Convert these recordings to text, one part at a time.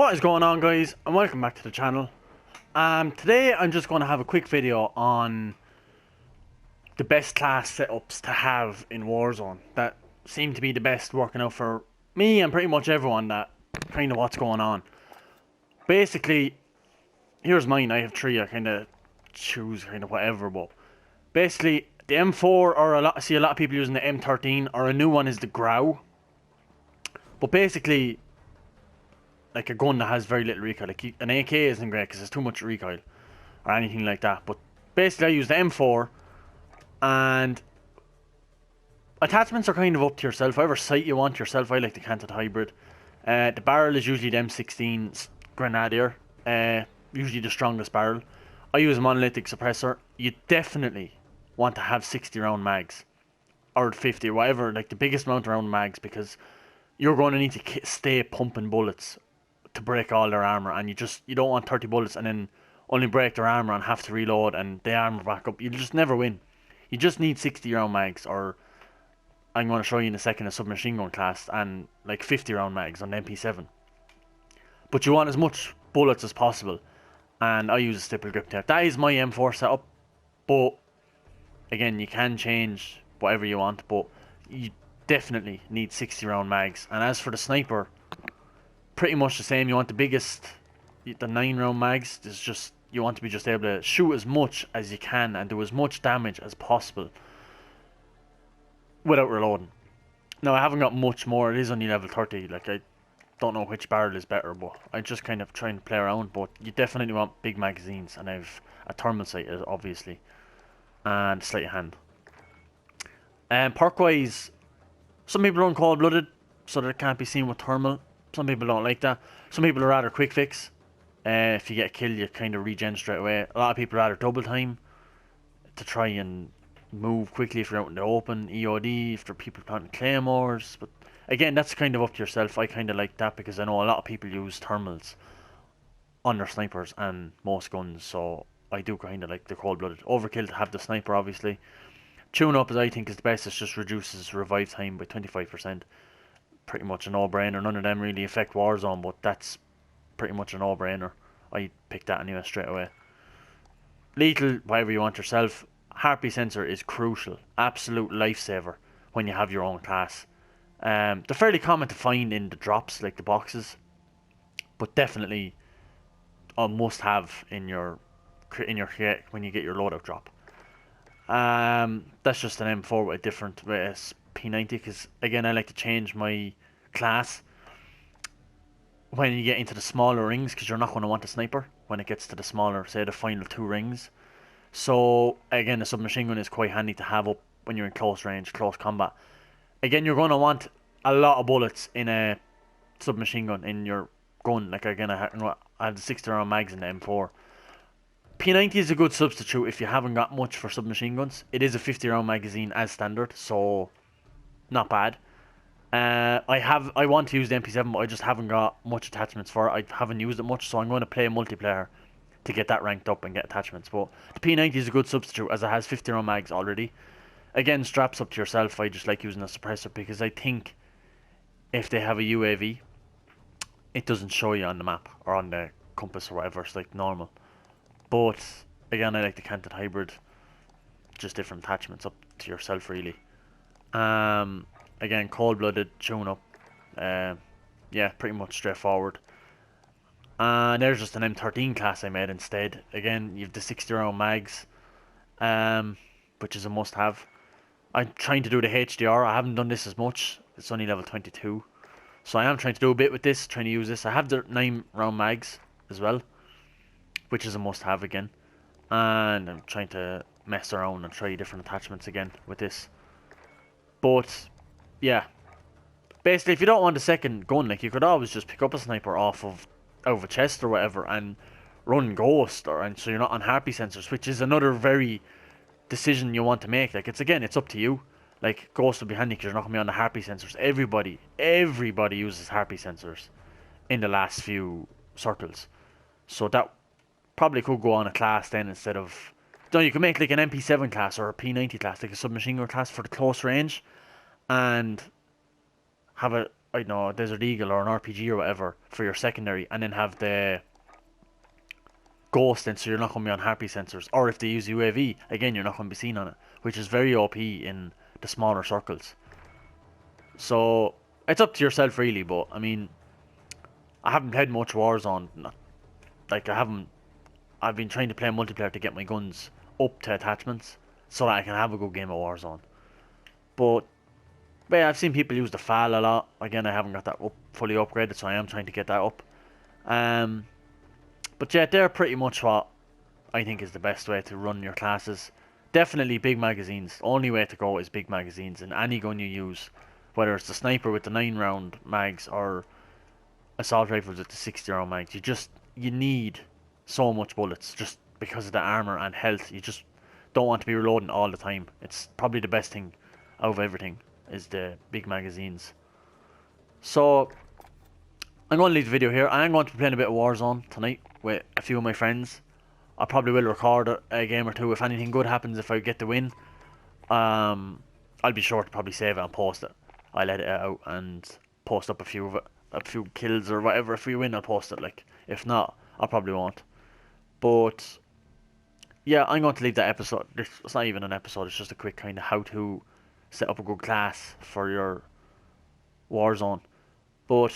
What is going on, guys, and welcome back to the channel. Today I'm just going to have a quick video on the best class setups to have in Warzone that seem to be the best working out for me and pretty much everyone that kind of what's going on. Basically, here's mine. I have three. I kind of choose kind of whatever, but basically the M4, or I see a lot of people using the M13, or a new one is the Grau. But basically, like a gun that has very little recoil. Like an AK isn't great because there's too much recoil or anything like that. But basically, I use the M4, and attachments are kind of up to yourself. Whatever sight you want yourself. I like the canted hybrid. The barrel is usually the M16 Grenadier. Usually the strongest barrel. I use a monolithic suppressor. You definitely want to have 60 round mags, or 50 or whatever, like the biggest amount of round mags, because you're going to need to stay pumping bullets to break all their armor, and you don't want 30 bullets and then only break their armor and have to reload and the armor back up. You'll just never win. You just need 60 round mags, or I'm going to show you in a second a submachine gun class, and like 50 round mags on the MP7. But you want as much bullets as possible, and I use a stipple grip tape. That is my M4 setup, but again, you can change whatever you want, but you definitely need 60 round mags. And as for the sniper, pretty much the same. You want the biggest, the 9 round mags. It's just, you want to be just able to shoot as much as you can and do as much damage as possible without reloading. Now, I haven't got much more. It is only level 30. Like, I don't know which barrel is better, but I just kind of trying to play around. But you definitely want big magazines, and I've a thermal sight, obviously, and sleight of hand. Perk wise, some people run cold blooded, so that it can't be seen with thermal. Some people don't like that. Some people are rather quick fix. If you get a kill, you kind of regen straight away. A lot of people rather double time to try and move quickly if you're out in the open. EOD, if there are people planting claymores. But again, that's kind of up to yourself. I kind of like that because I know a lot of people use thermals on their snipers and most guns. So I do kind of like the cold-blooded. Overkill to have the sniper, obviously. Tune up, as I think, is the best. It just reduces revive time by 25%. Pretty much a no-brainer. None of them really affect Warzone, but that's pretty much a no-brainer. I picked that anyway straight away. Lethal, whatever you want yourself. Heartbeat sensor is crucial. Absolute lifesaver when you have your own class. They're fairly common to find in the drops, like the boxes, but definitely a must-have in your when you get your loadout drop. That's just an M4 with a different P90, because again, I like to change my class when you get into the smaller rings, because you're not going to want a sniper when it gets to the smaller, say the final 2 rings. So again, the submachine gun is quite handy to have up when you're in close range, close combat. Again, you're going to want a lot of bullets in a submachine gun in your gun. Like again, I have the 60 round mags in the M4. P90 is a good substitute if you haven't got much for submachine guns. It is a 50 round magazine as standard, so not bad. I want to use the MP7, but I just haven't got much attachments for it. I haven't used it much, so I'm going to play multiplayer to get that ranked up and get attachments. But the P90 is a good substitute as it has 50 round mags already. Again, straps up to yourself. I just like using a suppressor because I think if they have a UAV, it doesn't show you on the map or on the compass or whatever. It's like normal. But again, I like the canted hybrid. Just different attachments up to yourself, really. Again, cold-blooded, tune up. Yeah, pretty much straightforward. And there's just an M13 class I made instead. Again, you have the 60 round mags, which is a must-have. I'm trying to do the HDR. I haven't done this as much. It's only level 22. So I am trying to do a bit with this, trying to use this. I have the 9 round mags as well, which is a must-have again. And I'm trying to mess around and try different attachments again with this. But yeah, basically, if you don't want a second gun, like, you could always just pick up a sniper out of a chest or whatever and run ghost, and so you're not on heartbeat sensors, which is another very decision you want to make. Like, it's up to you. Like, ghost would be handy because you're not gonna be on the heartbeat sensors. Everybody uses heartbeat sensors in the last few circles, so that probably could go on a class then instead of. You can make like an MP7 class or a P90 class, like a submachine gun class for the close range, and have a I don't know, a Desert Eagle or an RPG or whatever for your secondary, and then have the ghost then, so you're not going to be on harpy sensors. Or if they use UAV, again, you're not going to be seen on it, which is very OP in the smaller circles. So it's up to yourself really, but I mean, I haven't played much Warzone. Like I've been trying to play multiplayer to get my guns up to attachments so that I can have a good game of Warzone. But yeah, I've seen people use the FAL a lot. Again, I haven't got that up fully upgraded, so I am trying to get that up. But yeah, they're pretty much what I think is the best way to run your classes. Definitely big magazines. Only way to go is big magazines in any gun you use. Whether it's the sniper with the 9-round mags or assault rifles with the 60-round mags. You need so much bullets just because of the armor and health. You just don't want to be reloading all the time. It's probably the best thing out of everything is the big magazines. So I'm going to leave the video here. I am going to be playing a bit of Warzone tonight with a few of my friends. I probably will record a game or two if anything good happens. If I get the win, I'll be sure to probably save it and post it. I'll edit it out and post up a few kills or whatever. If we win, I'll post it. Like if not, I probably won't. But yeah, I'm going to leave that episode. It's not even an episode. It's just a quick kind of how to set up a good class for your Warzone. But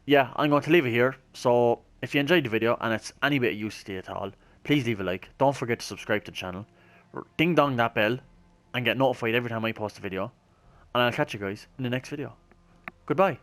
yeah, I'm going to leave it here. So if you enjoyed the video and it's any bit of use to you at all, please leave a like. Don't forget to subscribe to the channel. Ding dong that bell and get notified every time I post a video. And I'll catch you guys in the next video. Goodbye.